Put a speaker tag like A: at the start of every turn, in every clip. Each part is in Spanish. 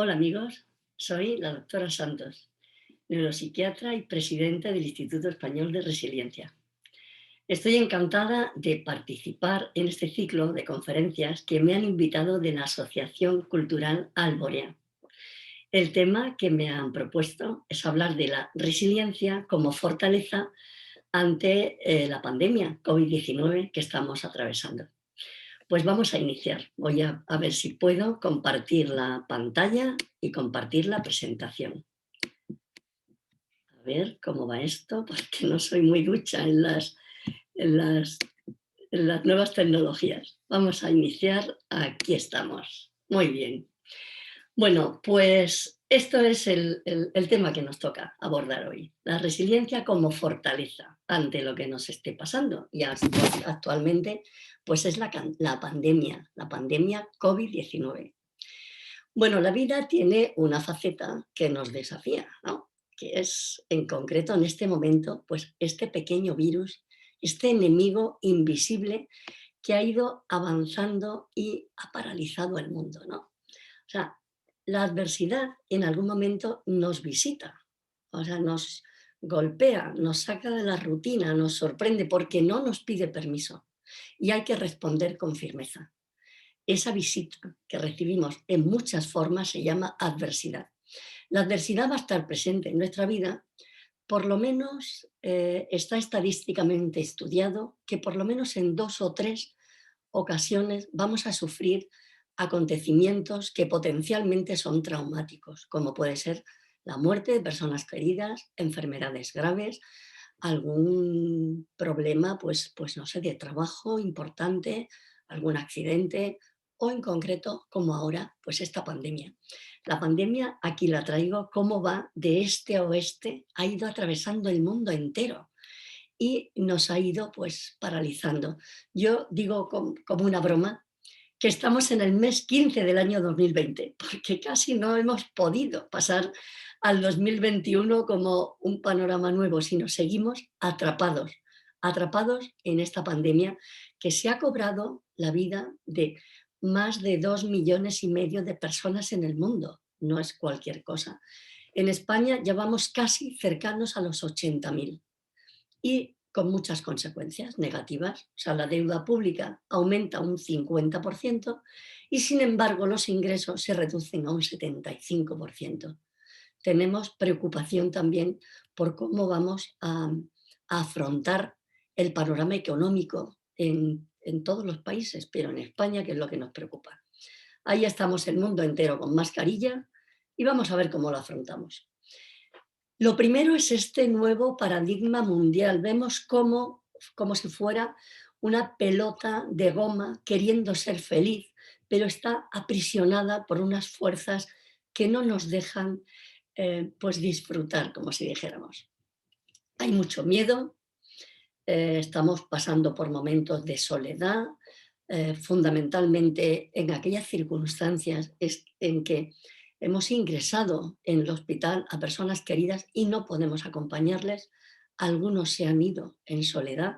A: Hola amigos, soy la doctora Santos, neuropsiquiatra y presidenta del Instituto Español de Resiliencia. Estoy encantada de participar en este ciclo de conferencias que me han invitado de la Asociación Cultural Alborea. El tema que me han propuesto es hablar de la resiliencia como fortaleza ante la pandemia COVID-19 que estamos atravesando. Pues vamos a iniciar. Voy a ver si puedo compartir la pantalla y compartir la presentación. A ver cómo va esto, porque no soy muy ducha en las, en las nuevas tecnologías. Vamos a iniciar. Aquí estamos. Muy bien. Bueno, pues esto es el tema que nos toca abordar hoy. La resiliencia como fortaleza ante lo que nos esté pasando. Y actualmente pues es la pandemia COVID-19. Bueno, la vida tiene una faceta que nos desafía, ¿no? Que es, en concreto, en este momento, pues este pequeño virus, este enemigo invisible que ha ido avanzando y ha paralizado el mundo, ¿no? O sea, la adversidad en algún momento nos visita, o sea, nos golpea, nos saca de la rutina, nos sorprende porque no nos pide permiso y hay que responder con firmeza. Esa visita que recibimos en muchas formas se llama adversidad. La adversidad va a estar presente en nuestra vida, por lo menos está estadísticamente estudiado que por lo menos en 2 o 3 ocasiones vamos a sufrir acontecimientos que potencialmente son traumáticos, como puede ser la muerte de personas queridas, enfermedades graves, algún problema, pues no sé, de trabajo importante, algún accidente o en concreto, como ahora, pues esta pandemia. La pandemia, aquí la traigo, cómo va de este a oeste, ha ido atravesando el mundo entero y nos ha ido pues paralizando. Yo digo como una broma que estamos en el mes 15 del año 2020, porque casi no hemos podido pasar al 2021 como un panorama nuevo, sino seguimos atrapados, atrapados en esta pandemia que se ha cobrado la vida de más de 2,5 millones de personas en el mundo. No es cualquier cosa. En España ya vamos casi cercanos a los 80.000 y con muchas consecuencias negativas. O sea, la deuda pública aumenta un 50% y, sin embargo, los ingresos se reducen a un 75%. Tenemos preocupación también por cómo vamos a afrontar el panorama económico en todos los países, pero en España, que es lo que nos preocupa. Ahí estamos el mundo entero con mascarilla y vamos a ver cómo lo afrontamos. Lo primero es este nuevo paradigma mundial. Vemos como si fuera una pelota de goma queriendo ser feliz, pero está aprisionada por unas fuerzas que no nos dejan pues disfrutar, como si dijéramos. Hay mucho miedo, estamos pasando por momentos de soledad, fundamentalmente en aquellas circunstancias en que hemos ingresado en el hospital a personas queridas y no podemos acompañarles, algunos se han ido en soledad,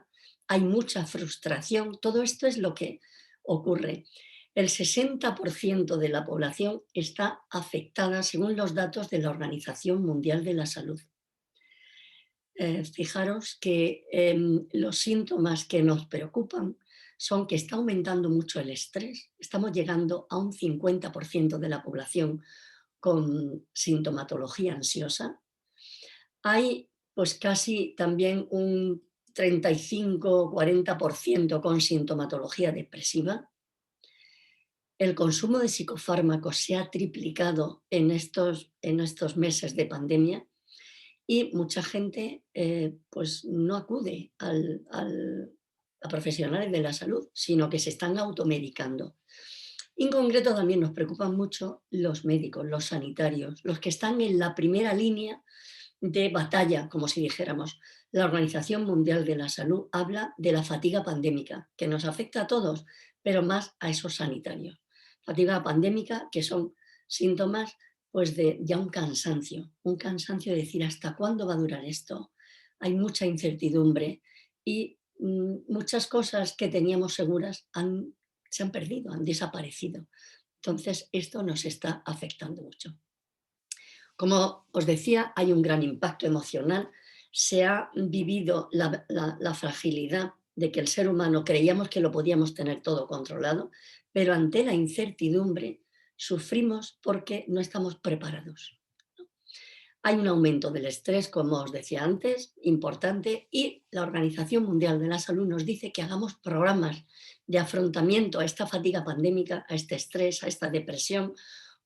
A: hay mucha frustración, todo esto es lo que ocurre. El 60% de la población está afectada según los datos de la Organización Mundial de la Salud. Fijaros que los síntomas que nos preocupan son que está aumentando mucho el estrés, estamos llegando a un 50% de la población con sintomatología ansiosa. Hay pues casi también un 35-40% con sintomatología depresiva. El consumo de psicofármacos se ha triplicado en estos meses de pandemia y mucha gente pues no acude a profesionales de la salud, sino que se están automedicando. En concreto también nos preocupan mucho los médicos, los sanitarios, los que están en la primera línea de batalla, como si dijéramos. La Organización Mundial de la Salud habla de la fatiga pandémica, que nos afecta a todos, pero más a esos sanitarios. Fatiga pandémica, que son síntomas pues de ya un cansancio de decir hasta cuándo va a durar esto. Hay mucha incertidumbre y muchas cosas que teníamos seguras se han perdido, han desaparecido. Entonces, esto nos está afectando mucho. Como os decía, hay un gran impacto emocional. Se ha vivido la fragilidad de que el ser humano creíamos que lo podíamos tener todo controlado, pero ante la incertidumbre sufrimos porque no estamos preparados. Hay un aumento del estrés, como os decía antes, importante, y la Organización Mundial de la Salud nos dice que hagamos programas de afrontamiento a esta fatiga pandémica, a este estrés, a esta depresión,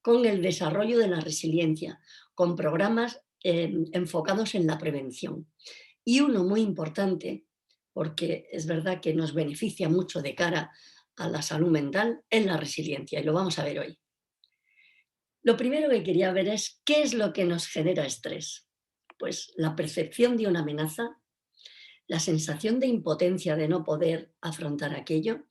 A: con el desarrollo de la resiliencia, con programas enfocados en la prevención. Y uno muy importante, porque es verdad que nos beneficia mucho de cara a la salud mental, es la resiliencia, y lo vamos a ver hoy. Lo primero que quería ver es qué es lo que nos genera estrés. Pues la percepción de una amenaza, la sensación de impotencia de no poder afrontar aquello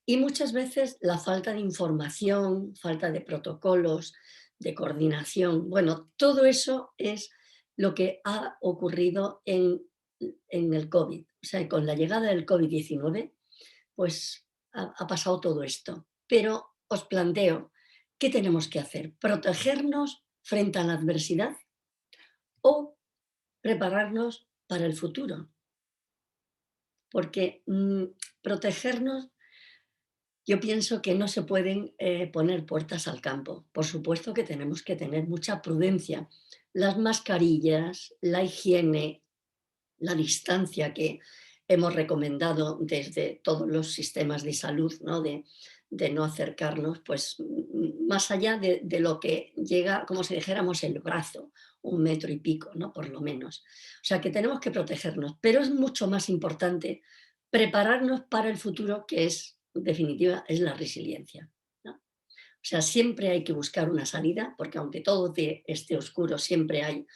A: y muchas veces la falta de información, falta de protocolos, de coordinación. Bueno, todo eso es lo que ha ocurrido en el COVID. O sea, con la llegada del COVID-19, pues ha pasado todo esto. Pero os planteo, ¿qué tenemos que hacer? ¿Protegernos frente a la adversidad o prepararnos para el futuro? Porque protegernos, yo pienso que no se pueden poner puertas al campo. Por supuesto que tenemos que tener mucha prudencia. Las mascarillas, la higiene, la distancia que hemos recomendado desde todos los sistemas de salud, ¿no? De no acercarnos, pues más allá de lo que llega, como si dijéramos, el brazo, 1 metro y pico, ¿no? Por lo menos. O sea que tenemos que protegernos, pero es mucho más importante prepararnos para el futuro, que es, en definitiva, es la resiliencia, ¿no? O sea, siempre hay que buscar una salida, porque aunque todo esté oscuro, siempre hay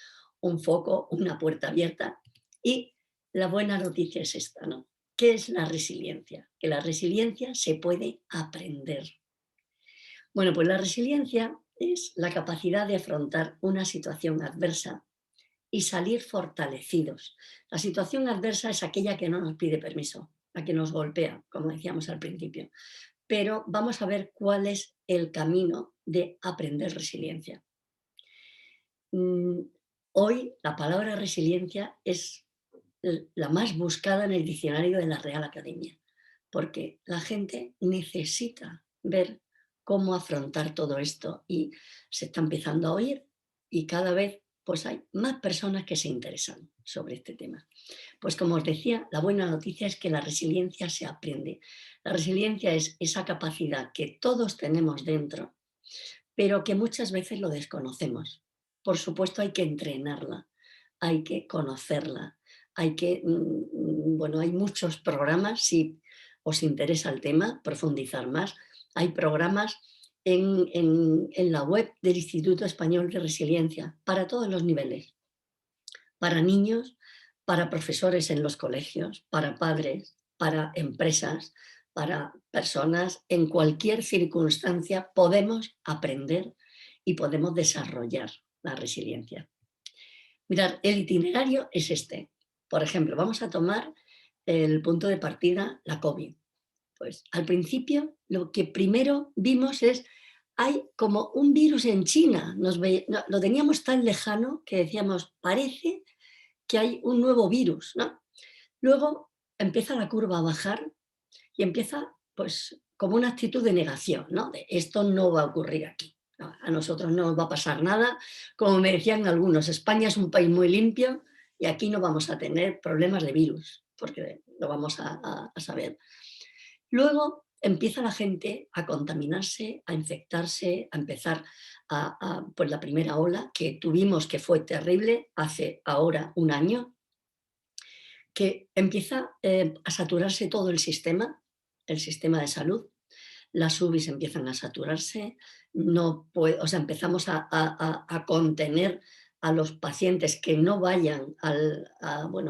A: un foco, una puerta abierta. Y la buena noticia es esta, ¿no? ¿Qué es la resiliencia? Que la resiliencia se puede aprender. Bueno, pues la resiliencia es la capacidad de afrontar una situación adversa y salir fortalecidos. La situación adversa es aquella que no nos pide permiso, la que nos golpea, como decíamos al principio. Pero vamos a ver cuál es el camino de aprender resiliencia. Hoy la palabra resiliencia es la más buscada en el diccionario de la Real Academia, porque la gente necesita ver cómo afrontar todo esto y se está empezando a oír y cada vez pues hay más personas que se interesan sobre este tema. Pues como os decía, la buena noticia es que la resiliencia se aprende. La resiliencia es esa capacidad que todos tenemos dentro, pero que muchas veces lo desconocemos. Por supuesto hay que entrenarla, hay que conocerla, bueno, hay muchos programas, si os interesa el tema, profundizar más, hay programas en la web del Instituto Español de Resiliencia para todos los niveles, para niños, para profesores en los colegios, para padres, para empresas, para personas. En cualquier circunstancia podemos aprender y podemos desarrollar la resiliencia. Mirad, el itinerario es este. Por ejemplo, vamos a tomar el punto de partida, la COVID. Pues al principio lo que primero vimos es, hay como un virus en China. Lo teníamos tan lejano que decíamos, parece que hay un nuevo virus, ¿no? Luego empieza la curva a bajar y empieza pues como una actitud de negación, ¿no? De esto no va a ocurrir aquí, ¿no? A nosotros no nos va a pasar nada. Como me decían algunos, España es un país muy limpio y aquí no vamos a tener problemas de virus, porque lo vamos a saber. Luego empieza la gente a contaminarse, a infectarse, a empezar pues la primera ola que tuvimos, que fue terrible, hace ahora 1 año, que empieza a saturarse todo el sistema de salud. Las UBIs empiezan a saturarse, empezamos a contener a los pacientes que no vayan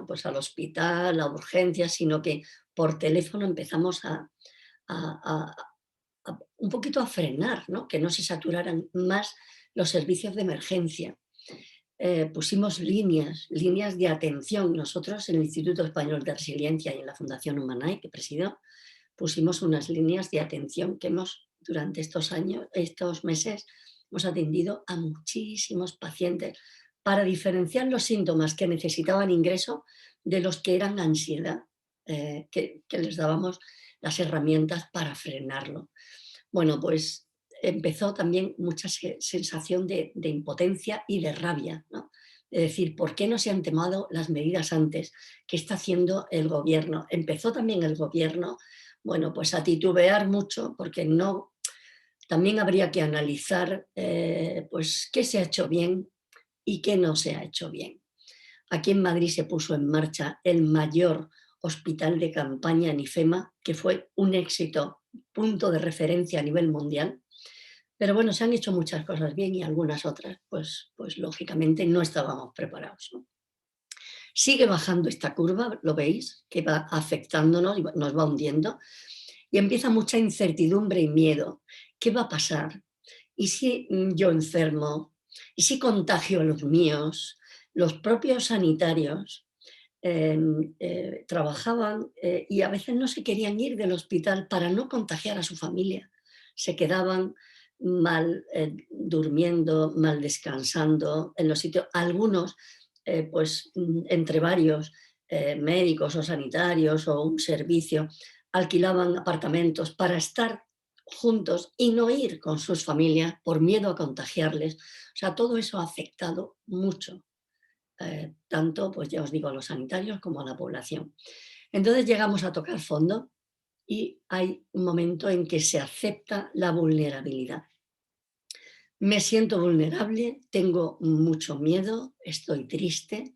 A: pues al hospital, a urgencias, sino que por teléfono empezamos un poquito a frenar, ¿no? Que no se saturaran más los servicios de emergencia. Pusimos líneas de atención. Nosotros en el Instituto Español de Resiliencia y en la Fundación Humanae, que presido, pusimos unas líneas de atención que hemos durante estos años, estos meses, hemos atendido a muchísimos pacientes para diferenciar los síntomas que necesitaban ingreso de los que eran ansiedad, que les dábamos las herramientas para frenarlo. Bueno, pues empezó también mucha sensación de impotencia y de rabia, ¿no? Es decir, ¿por qué no se han tomado las medidas antes? ¿Qué está haciendo el gobierno? Empezó también el gobierno, bueno, pues a titubear mucho porque no, también habría que analizar pues qué se ha hecho bien y qué no se ha hecho bien. Aquí en Madrid se puso en marcha el mayor hospital de campaña en IFEMA, que fue un éxito, punto de referencia a nivel mundial. Pero bueno, se han hecho muchas cosas bien y algunas otras, pues lógicamente no estábamos preparados, ¿no? Sigue bajando esta curva, lo veis, que va afectándonos y nos va hundiendo. Y empieza mucha incertidumbre y miedo. ¿Qué va a pasar? ¿Y si yo enfermo? ¿Y si contagio a los míos? Los propios sanitarios trabajaban y a veces no se querían ir del hospital para no contagiar a su familia. Se quedaban mal durmiendo, mal descansando en los sitios. Algunos, entre varios médicos o sanitarios o un servicio, alquilaban apartamentos para estar juntos y no ir con sus familias por miedo a contagiarles. O sea, todo eso ha afectado mucho, tanto, pues ya os digo, a los sanitarios como a la población. Entonces llegamos a tocar fondo y hay un momento en que se acepta la vulnerabilidad. Me siento vulnerable, tengo mucho miedo, estoy triste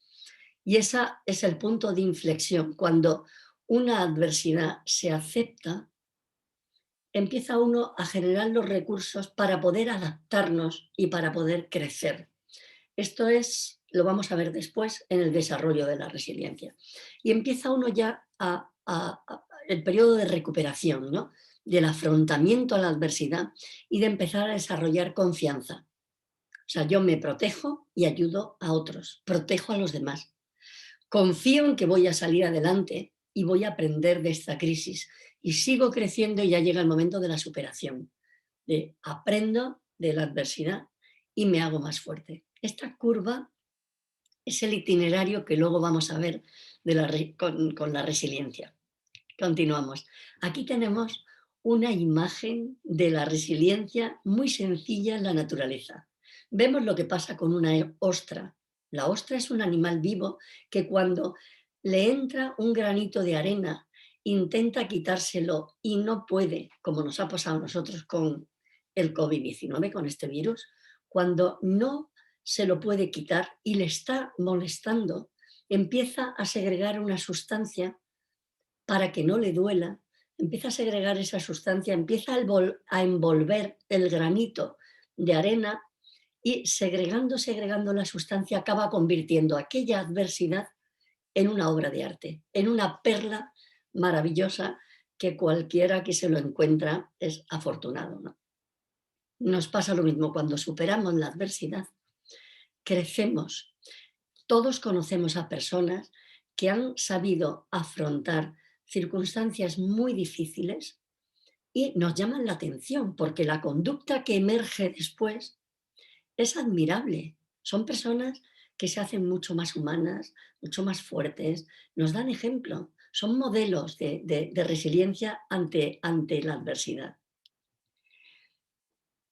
A: y ese es el punto de inflexión. Cuando una adversidad se acepta, empieza uno a generar los recursos para poder adaptarnos y para poder crecer. Esto es, lo vamos a ver después, en el desarrollo de la resiliencia. Y empieza uno ya el periodo de recuperación, ¿no? Del afrontamiento a la adversidad y de empezar a desarrollar confianza. O sea, yo me protejo y ayudo a otros, protejo a los demás. Confío en que voy a salir adelante y voy a aprender de esta crisis. Y sigo creciendo y ya llega el momento de la superación. Aprendo de la adversidad y me hago más fuerte. Esta curva es el itinerario que luego vamos a ver con la resiliencia. Continuamos. Aquí tenemos una imagen de la resiliencia muy sencilla en la naturaleza. Vemos lo que pasa con una ostra. La ostra es un animal vivo que cuando le entra un granito de arena intenta quitárselo y no puede, como nos ha pasado a nosotros con el COVID-19, con este virus, cuando no se lo puede quitar y le está molestando, empieza a segregar una sustancia para que no le duela, empieza a segregar esa sustancia, empieza a envolver el granito de arena y segregando la sustancia acaba convirtiendo aquella adversidad en una obra de arte, en una perla maravillosa que cualquiera que se lo encuentra es afortunado, ¿no? Nos pasa lo mismo cuando superamos la adversidad, crecemos. Todos conocemos a personas que han sabido afrontar circunstancias muy difíciles y nos llaman la atención porque la conducta que emerge después es admirable. Son personas que se hacen mucho más humanas, mucho más fuertes, nos dan ejemplo, son modelos de resiliencia ante la adversidad.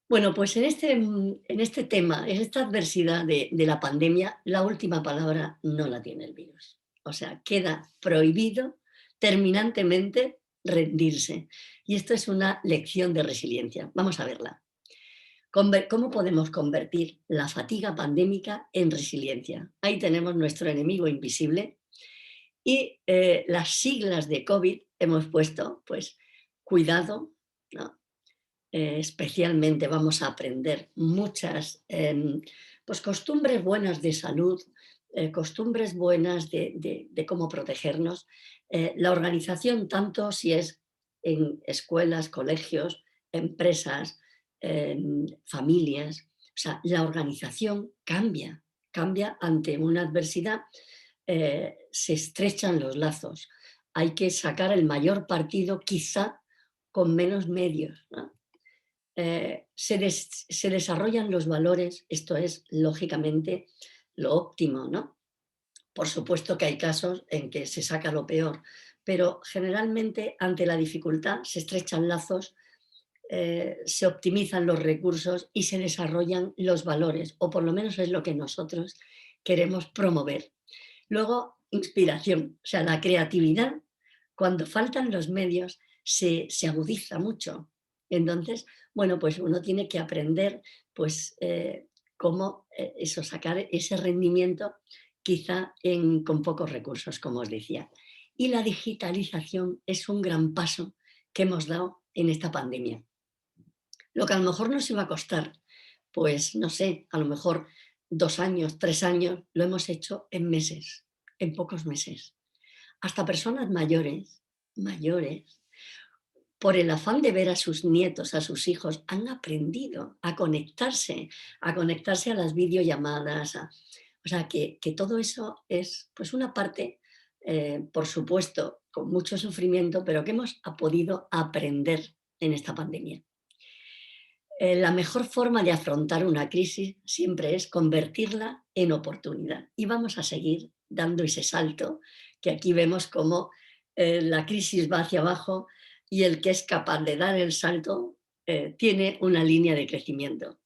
A: Bueno, pues en este tema, en esta adversidad de la pandemia, la última palabra no la tiene el virus. O sea, queda prohibido terminantemente rendirse. Y esto es una lección de resiliencia. Vamos a verla. ¿Cómo podemos convertir la fatiga pandémica en resiliencia? Ahí tenemos nuestro enemigo invisible y las siglas de COVID hemos puesto, pues, cuidado, ¿no? Especialmente vamos a aprender muchas pues costumbres buenas de salud, costumbres buenas de cómo protegernos. La organización, tanto si es en escuelas, colegios, empresas, familias, o sea, la organización cambia ante una adversidad, se estrechan los lazos. Hay que sacar el mayor partido quizá con menos medios, ¿no? se desarrollan los valores, esto es lógicamente lo óptimo, ¿no? Por supuesto que hay casos en que se saca lo peor, pero generalmente ante la dificultad se estrechan lazos, se optimizan los recursos y se desarrollan los valores, o por lo menos es lo que nosotros queremos promover. Luego, inspiración, o sea, la creatividad, cuando faltan los medios, se agudiza mucho. Entonces, bueno, pues uno tiene que aprender, pues, cómo eso, sacar ese rendimiento quizá con pocos recursos, como os decía. Y la digitalización es un gran paso que hemos dado en esta pandemia. Lo que a lo mejor nos iba a costar, pues no sé, a lo mejor 2 años, 3 años, lo hemos hecho en meses, en pocos meses. Hasta personas mayores, por el afán de ver a sus nietos, a sus hijos, han aprendido a conectarse a las videollamadas. O sea, que todo eso es pues una parte, por supuesto, con mucho sufrimiento, pero que hemos podido aprender en esta pandemia. La mejor forma de afrontar una crisis siempre es convertirla en oportunidad. Y vamos a seguir dando ese salto, que aquí vemos cómo la crisis va hacia abajo y el que es capaz de dar el salto tiene una línea de crecimiento.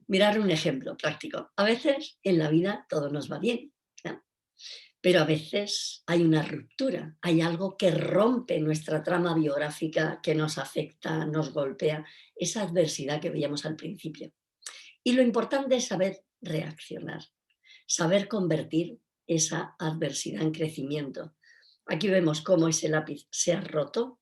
A: Mirar un ejemplo práctico. A veces en la vida todo nos va bien, ¿no? Pero a veces hay una ruptura, hay algo que rompe nuestra trama biográfica, que nos afecta, nos golpea, esa adversidad que veíamos al principio. Y lo importante es saber reaccionar, saber convertir esa adversidad en crecimiento. Aquí vemos cómo ese lápiz se ha roto,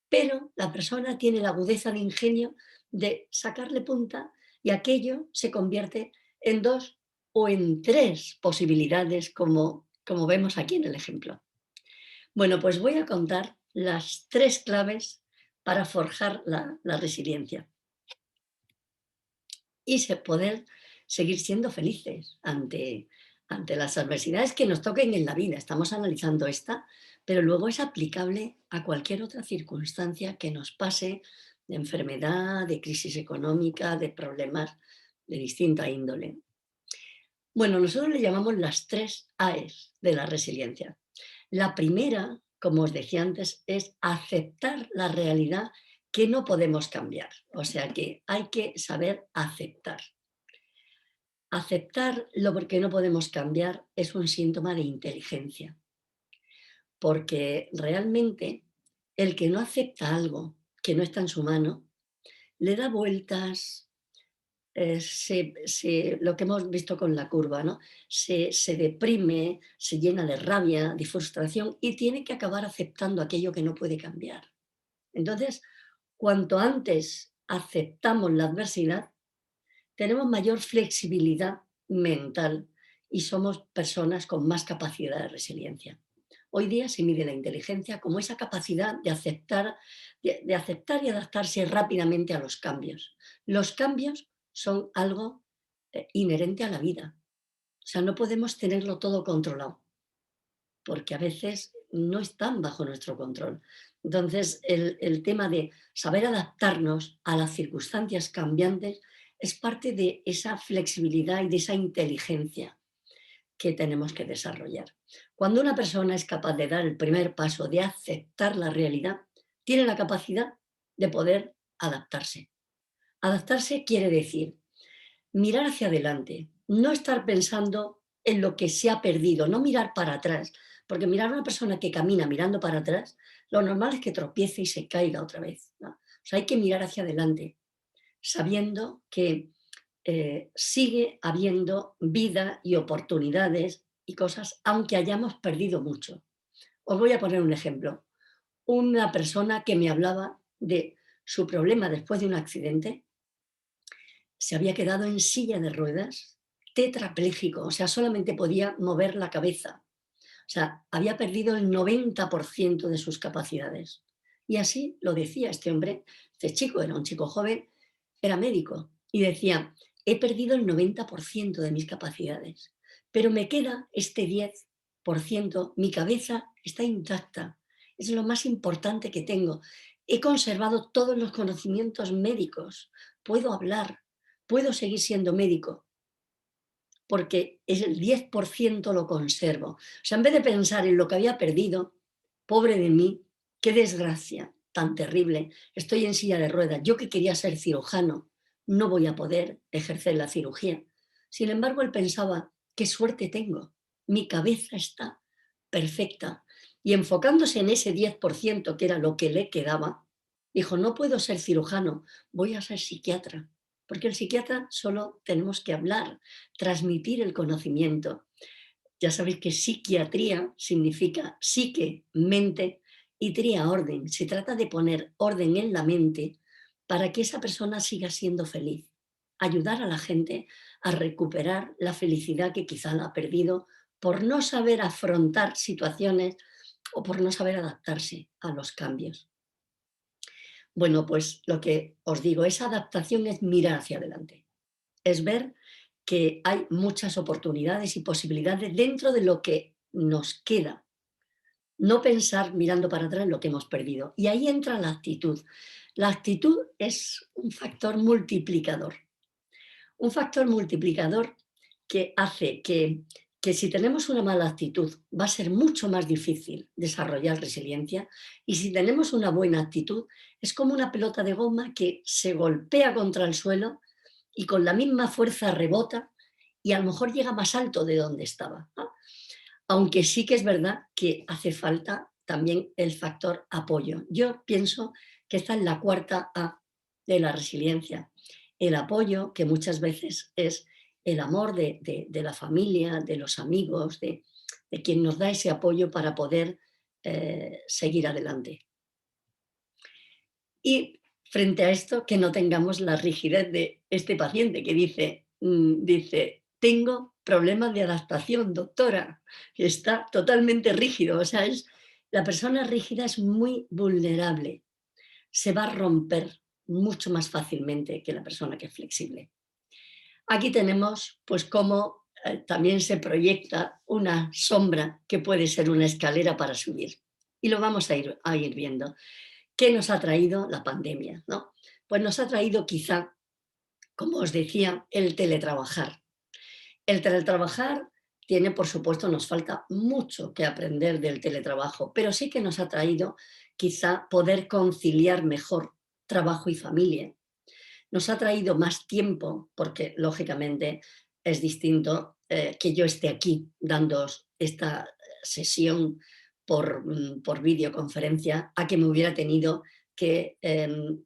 A: pero la persona tiene la agudeza de ingenio de sacarle punta y aquello se convierte en dos o en tres posibilidades, como vemos aquí en el ejemplo. Bueno, pues voy a contar las tres claves para forjar la resiliencia y poder seguir siendo felices ante las adversidades que nos toquen en la vida. Estamos analizando esta, pero luego es aplicable a cualquier otra circunstancia que nos pase, de enfermedad, de crisis económica, de problemas de distinta índole. Bueno, nosotros le llamamos las tres AES de la resiliencia. La primera, como os decía antes, es aceptar la realidad que no podemos cambiar. O sea que hay que saber aceptar. Aceptar lo que no podemos cambiar es un síntoma de inteligencia, porque realmente el que no acepta algo que no está en su mano, le da vueltas, lo que hemos visto con la curva, ¿no? Se deprime, se llena de rabia, de frustración y tiene que acabar aceptando aquello que no puede cambiar. Entonces, cuanto antes aceptamos la adversidad, tenemos mayor flexibilidad mental y somos personas con más capacidad de resiliencia. Hoy día se mide la inteligencia como esa capacidad de aceptar, de aceptar y adaptarse rápidamente a los cambios. Los cambios son algo inherente a la vida. O sea, no podemos tenerlo todo controlado, porque a veces no están bajo nuestro control. Entonces, el tema de saber adaptarnos a las circunstancias cambiantes es parte de esa flexibilidad y de esa inteligencia que tenemos que desarrollar. Cuando una persona es capaz de dar el primer paso, de aceptar la realidad, tiene la capacidad de poder adaptarse. Adaptarse quiere decir mirar hacia adelante, no estar pensando en lo que se ha perdido, no mirar para atrás, porque mirar a una persona que camina mirando para atrás, lo normal es que tropiece y se caiga otra vez, ¿no? O sea, hay que mirar hacia adelante, sabiendo que sigue habiendo vida y oportunidades y cosas, aunque hayamos perdido mucho. Os voy a poner un ejemplo. Una persona que me hablaba de su problema después de un accidente, se había quedado en silla de ruedas, tetrapléjico, o sea, solamente podía mover la cabeza. O sea, había perdido el 90% de sus capacidades. Y así lo decía este hombre, este chico, era un chico joven, era médico, y decía, he perdido el 90% de mis capacidades, pero me queda este 10%, mi cabeza está intacta, es lo más importante que tengo. He conservado todos los conocimientos médicos, puedo hablar, puedo seguir siendo médico, porque el 10% lo conservo. O sea, en vez de pensar en lo que había perdido, pobre de mí, qué desgracia tan terrible, estoy en silla de ruedas, yo que quería ser cirujano, no voy a poder ejercer la cirugía. Sin embargo, él pensaba, qué suerte tengo, mi cabeza está perfecta. Y enfocándose en ese 10%, que era lo que le quedaba, dijo, no puedo ser cirujano, voy a ser psiquiatra, porque el psiquiatra solo tenemos que hablar, transmitir el conocimiento. Ya sabéis que psiquiatría significa psique, mente, y tría, orden. Se trata de poner orden en la mente para que esa persona siga siendo feliz. Ayudar a la gente a recuperar la felicidad que quizá la ha perdido por no saber afrontar situaciones o por no saber adaptarse a los cambios. Bueno, pues lo que os digo, esa adaptación es mirar hacia adelante, es ver que hay muchas oportunidades y posibilidades dentro de lo que nos queda. No pensar mirando para atrás lo que hemos perdido. Y ahí entra la actitud. La actitud es un factor multiplicador. Un factor multiplicador que hace que si tenemos una mala actitud va a ser mucho más difícil desarrollar resiliencia, y si tenemos una buena actitud es como una pelota de goma que se golpea contra el suelo y con la misma fuerza rebota y a lo mejor llega más alto de donde estaba, ¿no? Aunque sí que es verdad que hace falta también el factor apoyo. Yo pienso que esta es la cuarta A de la resiliencia. El apoyo, que muchas veces es el amor de la familia, de los amigos, de quien nos da ese apoyo para poder seguir adelante. Y frente a esto, que no tengamos la rigidez de este paciente que dice, tengo problemas de adaptación, doctora, que está totalmente rígido. O sea, la persona rígida es muy vulnerable, se va a romper mucho más fácilmente que la persona que es flexible. Aquí tenemos pues cómo también se proyecta una sombra que puede ser una escalera para subir. Y lo vamos a ir viendo. ¿Qué nos ha traído la pandemia? ¿No? Pues nos ha traído quizá, como os decía, el teletrabajar. El teletrabajar tiene, por supuesto, nos falta mucho que aprender del teletrabajo, pero sí que nos ha traído quizá poder conciliar mejor trabajo y familia. Nos ha traído más tiempo, porque lógicamente es distinto que yo esté aquí dando esta sesión por videoconferencia a que me hubiera tenido que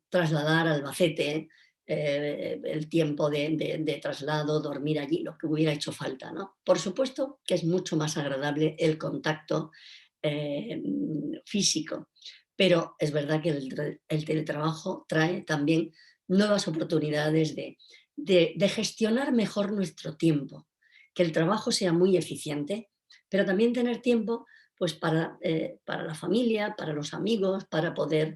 A: trasladar a Albacete, el tiempo de traslado, dormir allí, lo que hubiera hecho falta, ¿no? Por supuesto que es mucho más agradable el contacto eh, físico, pero es verdad que el teletrabajo trae también nuevas oportunidades de gestionar mejor nuestro tiempo, que el trabajo sea muy eficiente, pero también tener tiempo pues para la familia, para los amigos, para poder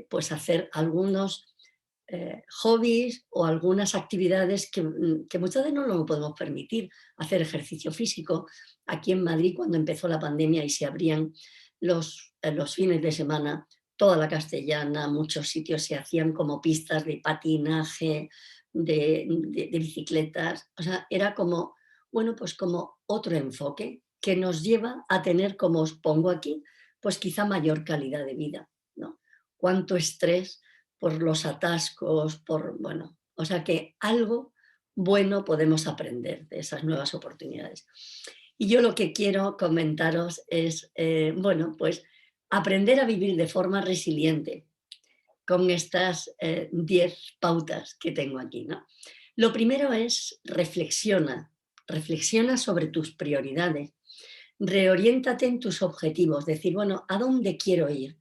A: pues hacer algunos hobbies o algunas actividades que muchas veces no lo podemos permitir. Hacer ejercicio físico. Aquí en Madrid, cuando empezó la pandemia y se abrían los fines de semana, toda la Castellana, muchos sitios se hacían como pistas de patinaje, de bicicletas. O sea, era como, bueno, pues como otro enfoque que nos lleva a tener, como os pongo aquí, pues quizá mayor calidad de vida, ¿no? Cuánto estrés por los atascos, bueno, o sea que algo bueno podemos aprender de esas nuevas oportunidades. Y yo lo que quiero comentaros es, bueno, pues aprender a vivir de forma resiliente con estas 10 pautas que tengo aquí, ¿no? Lo primero es reflexiona sobre tus prioridades, reoriéntate en tus objetivos, decir, bueno, ¿a dónde quiero ir?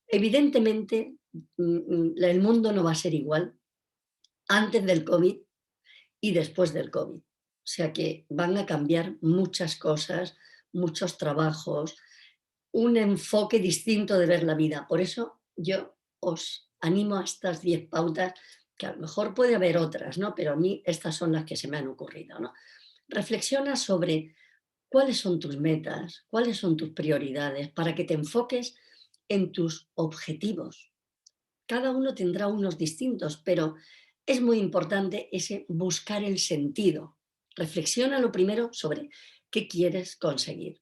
A: Evidentemente, el mundo no va a ser igual antes del COVID y después del COVID. O sea que van a cambiar muchas cosas, muchos trabajos, un enfoque distinto de ver la vida. Por eso yo os animo a estas 10 pautas, que a lo mejor puede haber otras, ¿no? Pero a mí estas son las que se me han ocurrido, ¿no? Reflexiona sobre cuáles son tus metas, cuáles son tus prioridades, para que te enfoques en tus objetivos, cada uno tendrá unos distintos, pero es muy importante ese buscar el sentido. Reflexiona lo primero sobre qué quieres conseguir.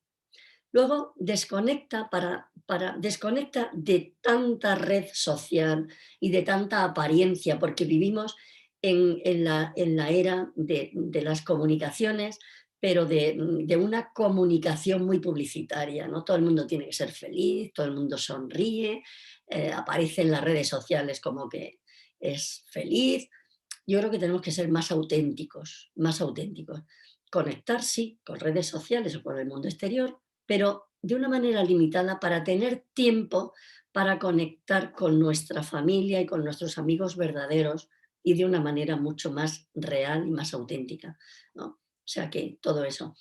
A: Luego desconecta de tanta red social y de tanta apariencia, porque vivimos en la era de las comunicaciones, pero de una comunicación muy publicitaria, ¿no? Todo el mundo tiene que ser feliz, todo el mundo sonríe, aparece en las redes sociales como que es feliz. Yo creo que tenemos que ser más auténticos, más auténticos. Conectar, sí, con redes sociales o con el mundo exterior, pero de una manera limitada para tener tiempo para conectar con nuestra familia y con nuestros amigos verdaderos y de una manera mucho más real y más auténtica, ¿no? O sea que todo eso.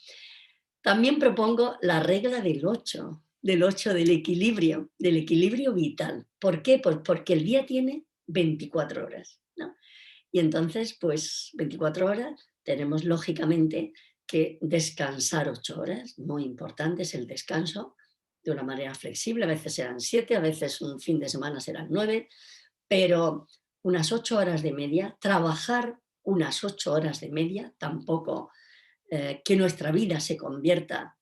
A: También propongo la regla del 8 del equilibrio vital. ¿Por qué? Pues porque el día tiene 24 horas, ¿no? Y entonces, pues 24 horas, tenemos lógicamente que descansar 8 horas, muy importante es el descanso, de una manera flexible, a veces serán 7, a veces un fin de semana serán 9, pero unas 8 horas de media, trabajar unas 8 horas de media, tampoco que nuestra vida se convierta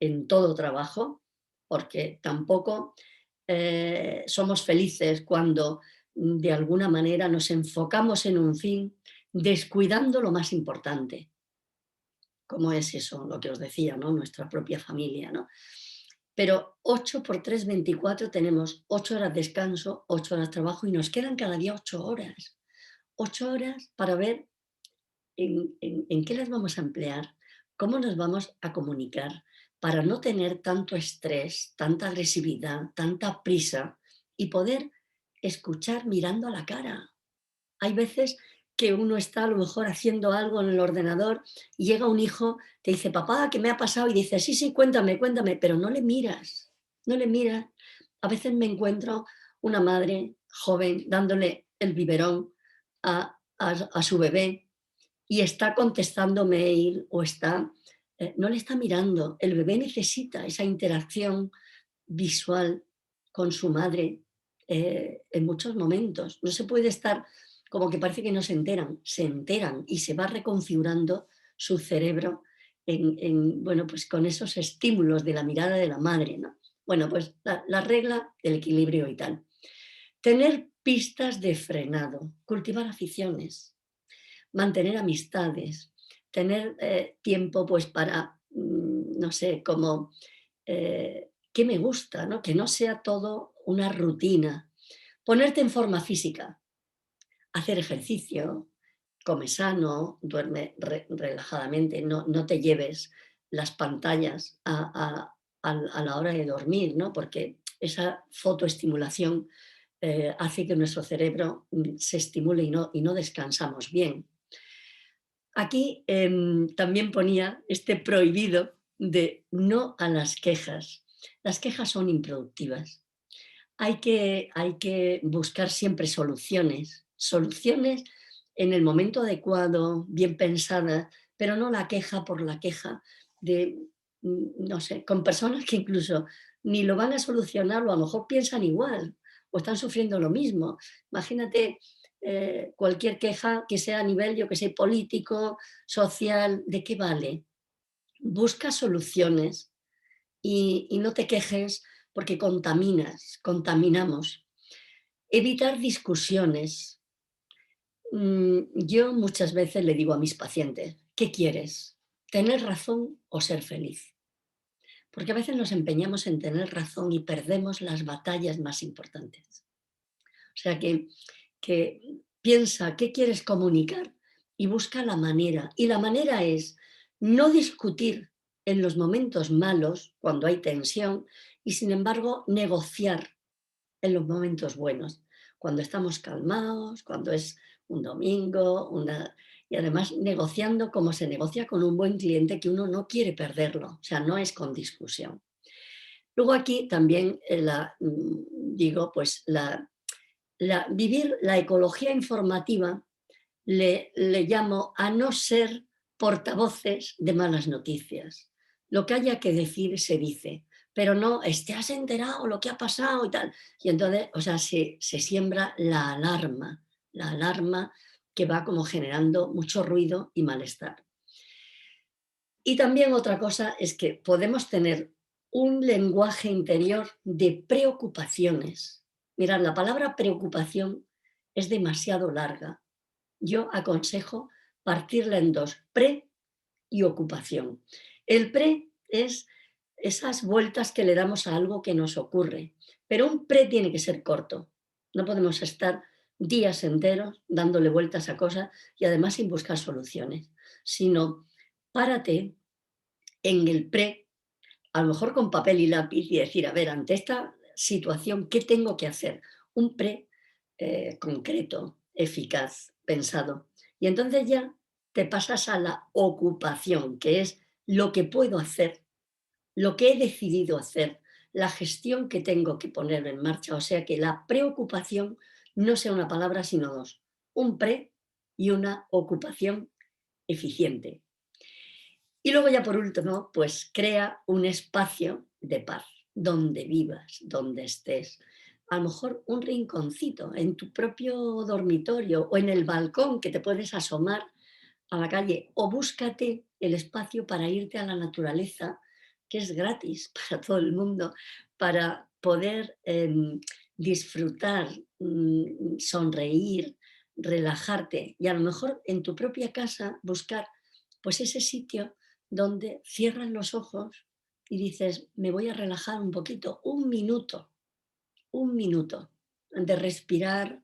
A: en todo trabajo, porque tampoco somos felices cuando de alguna manera nos enfocamos en un fin descuidando lo más importante, como es eso, lo que os decía, ¿no? Nuestra propia familia, ¿no? Pero 8 por 3, 24, tenemos 8 horas descanso, 8 horas trabajo y nos quedan cada día 8 horas. 8 horas para ver en qué las vamos a emplear, cómo nos vamos a comunicar para no tener tanto estrés, tanta agresividad, tanta prisa y poder escuchar mirando a la cara. Hay veces que uno está a lo mejor haciendo algo en el ordenador y llega un hijo, te dice, papá, ¿qué me ha pasado? Y dice, sí, sí, cuéntame, cuéntame, pero no le miras, no le miras. A veces me encuentro una madre joven dándole el biberón a su bebé y está contestando mail o no le está mirando. El bebé necesita esa interacción visual con su madre en muchos momentos. No se puede estar como que parece que no se enteran y se va reconfigurando su cerebro bueno, pues con esos estímulos de la mirada de la madre, ¿no? Bueno, pues la regla del equilibrio y tal. Tener pistas de frenado, cultivar aficiones, mantener amistades, tener tiempo pues para, no sé, como qué me gusta, ¿no? Que no sea todo una rutina. Ponerte en forma física, hacer ejercicio, come sano, duerme relajadamente, no te lleves las pantallas a la hora de dormir, ¿no? Porque esa fotoestimulación hace que nuestro cerebro se estimule y no descansamos bien. Aquí también ponía este prohibido de no a las quejas. Las quejas son improductivas. Hay que buscar siempre soluciones, soluciones en el momento adecuado, bien pensadas, pero no la queja por la queja de, no sé, con personas que incluso ni lo van a solucionar o a lo mejor piensan igual o están sufriendo lo mismo. Imagínate cualquier queja que sea a nivel, yo que sé, político, social, ¿de qué vale? Busca soluciones y no te quejes porque contaminamos. Evitar discusiones. Yo muchas veces le digo a mis pacientes, ¿qué quieres? ¿Tener razón o ser feliz? Porque a veces nos empeñamos en tener razón y perdemos las batallas más importantes. O sea que piensa qué quieres comunicar y busca la manera. Y la manera es no discutir en los momentos malos, cuando hay tensión, y sin embargo negociar en los momentos buenos, cuando estamos calmados, cuando es un domingo, y además negociando como se negocia con un buen cliente que uno no quiere perderlo, o sea, no es con discusión. Luego aquí también digo, pues vivir la ecología informativa le llamo a no ser portavoces de malas noticias. Lo que haya que decir se dice, pero no, ¿te has enterado lo que ha pasado y tal? Y entonces, o sea, se siembra la alarma que va como generando mucho ruido y malestar. Y también otra cosa es que podemos tener un lenguaje interior de preocupaciones. Mirad, la palabra preocupación es demasiado larga. Yo aconsejo partirla en dos, pre y ocupación. El pre es esas vueltas que le damos a algo que nos ocurre, pero un pre tiene que ser corto. No podemos estar días enteros dándole vueltas a cosas y además sin buscar soluciones, sino párate en el pre, a lo mejor con papel y lápiz y decir, a ver, ante esta situación, ¿qué tengo que hacer? Un pre concreto, eficaz, pensado. Y entonces ya te pasas a la ocupación, que es lo que puedo hacer, lo que he decidido hacer, la gestión que tengo que poner en marcha. O sea que la preocupación no sea una palabra, sino dos. Un pre y una ocupación eficiente. Y luego ya por último, pues crea un espacio de paz, donde vivas, donde estés. A lo mejor un rinconcito en tu propio dormitorio o en el balcón que te puedes asomar a la calle, o búscate el espacio para irte a la naturaleza, que es gratis para todo el mundo, para poder disfrutar, sonreír, relajarte y a lo mejor en tu propia casa buscar pues ese sitio donde cierras los ojos y dices, me voy a relajar un poquito, un minuto de respirar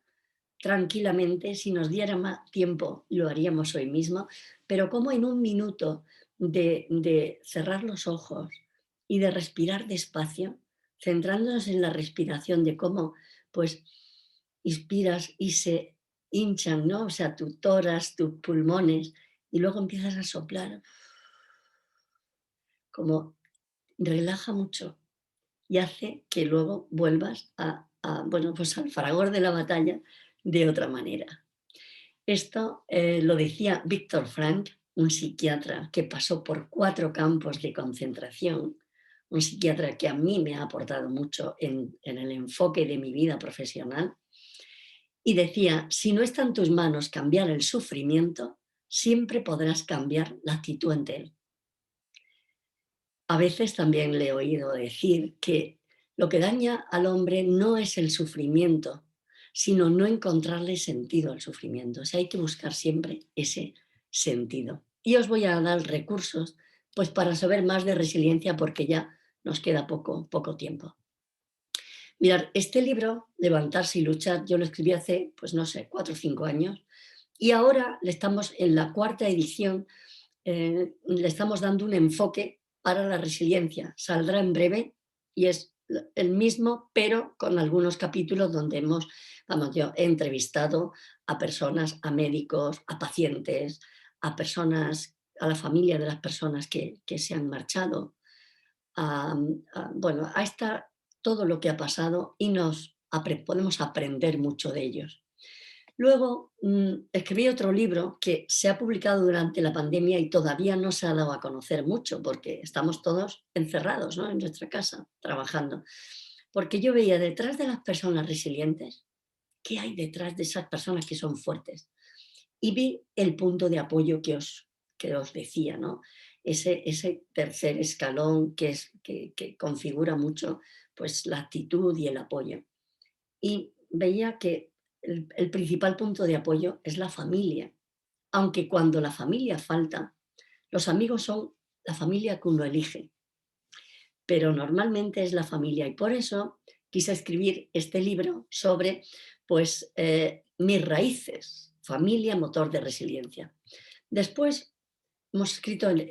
A: tranquilamente. Si nos diera más tiempo, lo haríamos hoy mismo, pero como en un minuto de cerrar los ojos y de respirar despacio, centrándonos en la respiración, de cómo pues inspiras y se hinchan, ¿no? O sea, tu tórax, tus pulmones, y luego empiezas a soplar, como relaja mucho y hace que luego vuelvas bueno, pues al fragor de la batalla de otra manera. Esto lo decía Viktor Frankl, un psiquiatra que pasó por 4 campos de concentración, un psiquiatra que a mí me ha aportado mucho en el enfoque de mi vida profesional, y decía, si no está en tus manos cambiar el sufrimiento, siempre podrás cambiar la actitud ante él. A veces también le he oído decir que lo que daña al hombre no es el sufrimiento, sino no encontrarle sentido al sufrimiento. O sea, hay que buscar siempre ese sentido. Y os voy a dar recursos pues para saber más de resiliencia, porque ya nos queda poco tiempo. Mirad, este libro, Levantarse y luchar, yo lo escribí hace, pues no sé, 4 o 5 años, y ahora le estamos en la 4ª edición, le estamos dando un enfoque para la resiliencia. Saldrá en breve y es el mismo, pero con algunos capítulos donde yo he entrevistado a personas, a médicos, a pacientes, a personas, a la familia de las personas que se han marchado, bueno, ahí está todo lo que ha pasado y podemos aprender mucho de ellos. Luego escribí otro libro que se ha publicado durante la pandemia y todavía no se ha dado a conocer mucho porque estamos todos encerrados, ¿no?, en nuestra casa trabajando. Porque yo veía detrás de las personas resilientes, ¿qué hay detrás de esas personas que son fuertes? Y vi el punto de apoyo que os decía, ¿no? Ese tercer escalón que configura mucho pues, la actitud y el apoyo. Y veía que el principal punto de apoyo es la familia, aunque cuando la familia falta, los amigos son la familia que uno elige, pero normalmente es la familia, y por eso quise escribir este libro sobre pues, mis raíces, familia, motor de resiliencia. Después hemos escrito bueno,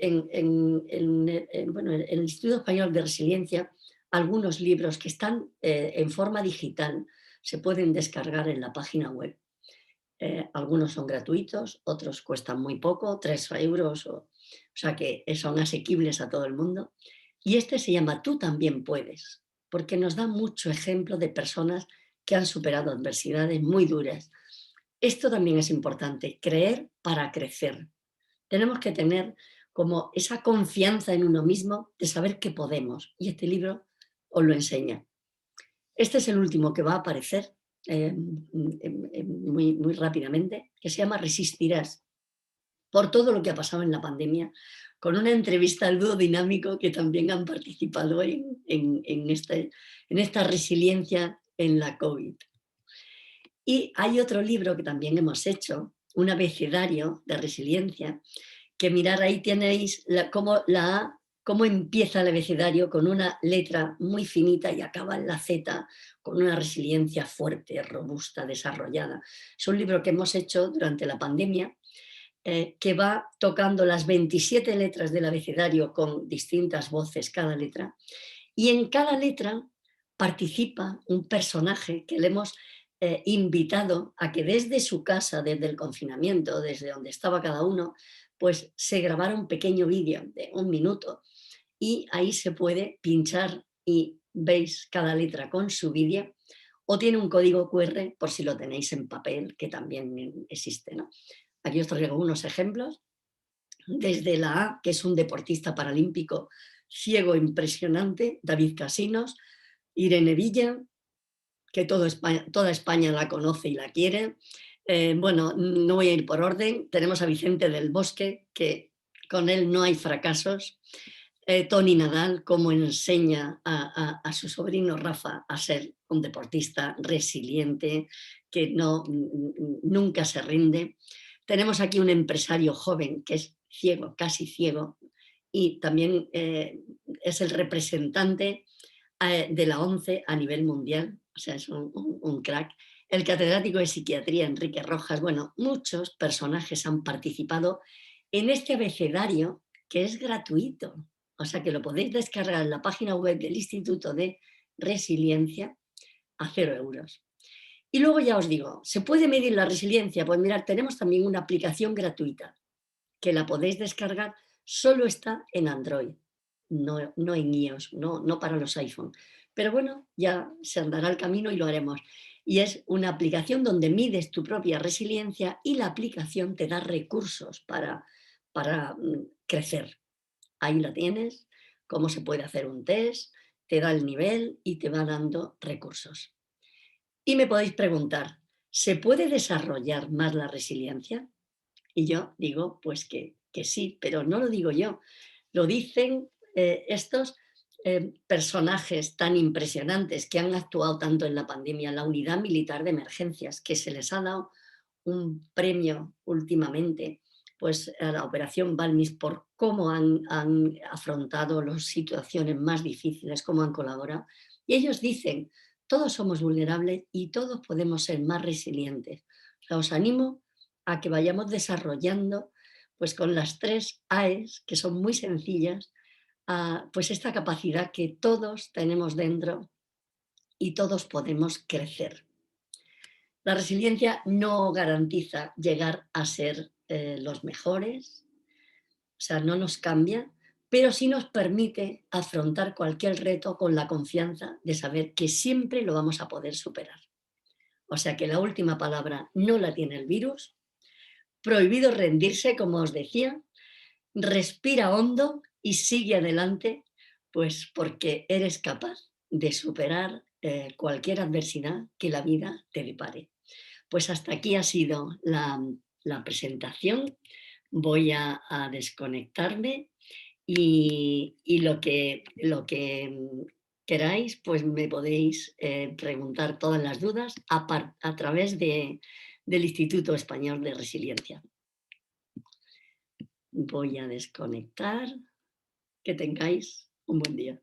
A: en el Instituto Español de Resiliencia algunos libros que están en forma digital, se pueden descargar en la página web. Algunos son gratuitos, otros cuestan muy poco, 3 euros, o sea que son asequibles a todo el mundo. Y este se llama Tú también puedes, porque nos da mucho ejemplo de personas que han superado adversidades muy duras. Esto también es importante, creer para crecer. Tenemos que tener como esa confianza en uno mismo de saber que podemos. Y este libro os lo enseña. Este es el último que va a aparecer muy rápidamente, que se llama Resistirás, por todo lo que ha pasado en la pandemia, con una entrevista al dúo dinámico que también han participado en esta resiliencia en la COVID. Y hay otro libro que también hemos hecho, un abecedario de resiliencia, que mirar ahí tenéis cómo empieza el abecedario con una letra muy finita y acaba en la Z, con una resiliencia fuerte, robusta, desarrollada. Es un libro que hemos hecho durante la pandemia, que va tocando las 27 letras del abecedario con distintas voces cada letra, y en cada letra participa un personaje que le hemos invitado a que desde su casa, desde el confinamiento, desde donde estaba cada uno, pues se grabara un pequeño vídeo de 1 minuto, y ahí se puede pinchar y veis cada letra con su vídeo, o tiene un código QR por si lo tenéis en papel, que también existe, ¿no? Aquí os traigo unos ejemplos, desde la A, que es un deportista paralímpico ciego impresionante, David Casinos; Irene Villa, que toda España la conoce y la quiere. Bueno, no voy a ir por orden. Tenemos a Vicente del Bosque, que con él no hay fracasos. Toni Nadal, cómo enseña a su sobrino Rafa a ser un deportista resiliente, que nunca se rinde. Tenemos aquí un empresario joven que es ciego, casi ciego, y también es el representante de la ONCE a nivel mundial, o sea, es un crack. El catedrático de psiquiatría, Enrique Rojas. Bueno, muchos personajes han participado en este abecedario, que es gratuito, o sea que lo podéis descargar en la página web del Instituto de Resiliencia a 0 euros. Y luego ya os digo, ¿se puede medir la resiliencia? Pues mirad, tenemos también una aplicación gratuita que la podéis descargar, solo está en Android, no en iOS, no para los iPhone. Pero bueno, ya se andará el camino y lo haremos. Y es una aplicación donde mides tu propia resiliencia, y la aplicación te da recursos para crecer. Ahí la tienes, cómo se puede hacer un test, te da el nivel y te va dando recursos. Y me podéis preguntar, ¿se puede desarrollar más la resiliencia? Y yo digo, pues que sí, pero no lo digo yo, lo dicen estos personajes tan impresionantes que han actuado tanto en la pandemia. La Unidad Militar de Emergencias, que se les ha dado un premio últimamente, pues a la Operación Balmis, por cómo han afrontado las situaciones más difíciles, cómo han colaborado. Y ellos dicen, todos somos vulnerables y todos podemos ser más resilientes. O sea, os animo a que vayamos desarrollando, pues con las 3 AES, que son muy sencillas, pues esta capacidad que todos tenemos dentro y todos podemos crecer. La resiliencia no garantiza llegar a ser los mejores, o sea, no nos cambia, pero sí nos permite afrontar cualquier reto con la confianza de saber que siempre lo vamos a poder superar. O sea que la última palabra no la tiene el virus. Prohibido rendirse, como os decía. Respira hondo y sigue adelante, pues porque eres capaz de superar cualquier adversidad que la vida te depare. Pues hasta aquí ha sido la presentación. Voy a desconectarme, y lo que queráis, pues me podéis preguntar todas las dudas a través del Instituto Español de Resiliencia. Voy a desconectar. Que tengáis un buen día.